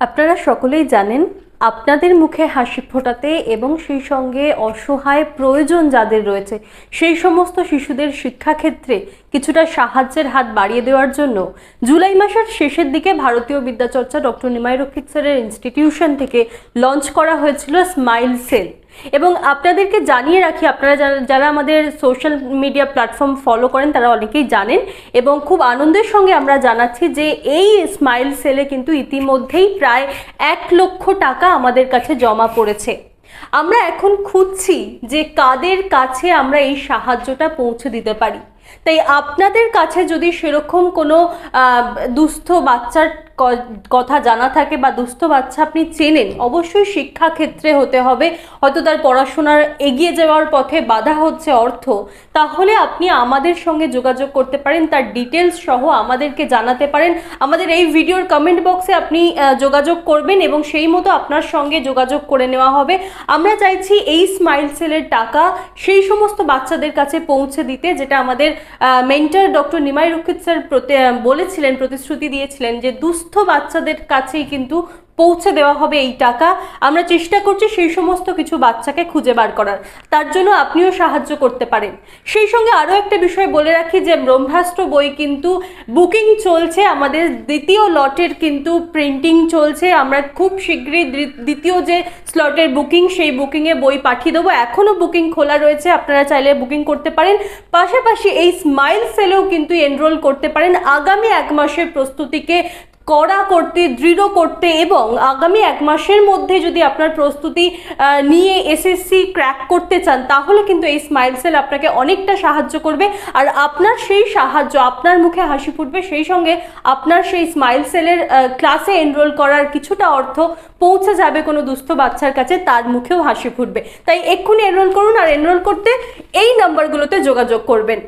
আপনারা সকলেই জানেন আপনাদের মুখে হাসি ফোটাতে এবং সেই সঙ্গে অসহায় প্রয়োজন যাদের রয়েছে সেই সমস্ত শিশুদের শিক্ষাক্ষেত্রে কিছুটা সাহায্যের হাত বাড়িয়ে দেওয়ার জন্য জুলাই মাসের শেষের দিকে ভারতীয় বিদ্যাচর্চা ডক্টর নিমাই রক্ষিত স্যারের ইনস্টিটিউশন থেকে লঞ্চ করা হয়েছিল স্মাইল সেল। এবং আপনাদেরকে জানিয়ে রাখি, আপনারা যারা আমাদের সোশ্যাল মিডিয়া প্ল্যাটফর্ম ফলো করেন তারা অনেকেই জানেন এবং খুব আনন্দের সঙ্গে আমরা জানাচ্ছি যে এই স্মাইল সেলে কিন্তু ইতিমধ্যেই প্রায় 1,00,000 টাকা আমাদের কাছে জমা পড়েছে। আমরা এখন খুঁজছি যে কাদের কাছে আমরা এই সাহায্যটা পৌঁছে দিতে পারি। তাই আপনাদের কাছে যদি সেরকম কোনো দুস্থ বাচ্চার কথা জানা থাকে বা দুস্থ বাচ্চা আপনি চেনেন, অবশ্যই শিক্ষাক্ষেত্রে হতে হবে, হয়তো তার পড়াশোনার এগিয়ে যাওয়ার পথে বাধা হচ্ছে অর্থ, তাহলে আপনি আমাদের সঙ্গে যোগাযোগ করতে পারেন, তার ডিটেলস সহ আমাদেরকে জানাতে পারেন। আমাদের এই ভিডিওর কমেন্ট বক্সে আপনি যোগাযোগ করবেন এবং সেই মতো আপনার সঙ্গে যোগাযোগ করে নেওয়া হবে। আমরা চাইছি এই স্মাইল সেলের টাকা সেই সমস্ত বাচ্চাদের কাছে পৌঁছে দিতে, যেটা আমাদের মেন্টর ডক্টর নিমাই রক্ষিত স্যার বলেছিলেন, প্রতিশ্রুতি দিয়েছিলেন যে দুস্থ বাচ্চাদের কাছেই কিন্তু পৌঁছে দেওয়া হবে এই টাকা। আমরা চেষ্টা করছি সেই সমস্ত কিছু বাচ্চাকে খুঁজে বার করার, তার জন্য আপনিও সাহায্য করতে পারেন। সেই সঙ্গে আরও একটা বিষয় বলে রাখি যে ব্রহ্মাস্ত্র বই কিন্তু বুকিং চলছে, আমাদের দ্বিতীয় লটের কিন্তু প্রিন্টিং চলছে। আমরা খুব শীঘ্রই দ্বিতীয় যে স্লটের বুকিং, সেই বুকিংয়ে বই পাঠিয়ে দেবো। এখনও বুকিং খোলা রয়েছে, আপনারা চাইলে বুকিং করতে পারেন। পাশাপাশি এই স্মাইল সেলেও কিন্তু এনরোল করতে পারেন আগামী 1 মাসের প্রস্তুতিকে কড়া করতে, দৃঢ় করতে, এবং আগামী 1 মাসের মধ্যে যদি আপনার প্রস্তুতি নিয়ে এসএসসি ক্র্যাক করতে চান তাহলে কিন্তু এই স্মাইল সেল আপনাকে অনেকটা সাহায্য করবে। আর আপনার সেই সাহায্য, আপনার মুখে হাসি ফুটবে, সেই সঙ্গে আপনার সেই স্মাইল সেলের ক্লাসে এনরোল করার কিছুটা অর্থ পৌঁছে যাবে কোনো দুস্থ বাচ্চার কাছে, তার মুখেও হাসি ফুটবে। তাই এক্ষুনি এনরোল করুন, আর এনরোল করতে এই নাম্বারগুলোতে যোগাযোগ করবেন।